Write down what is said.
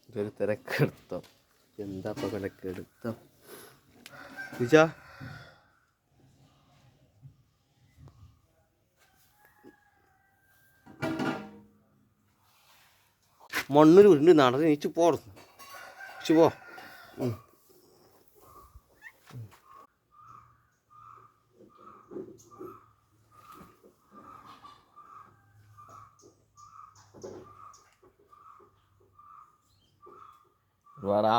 ഇതൊരു തിരക്കെടുത്തോ എന്താ ഇപ്പം കിടക്കെടുത്തോ വിചാ മണ്ണൊരു വീണ്ട് നടന്ന് നീച്ച് പോടുന്നു പോ വാടാ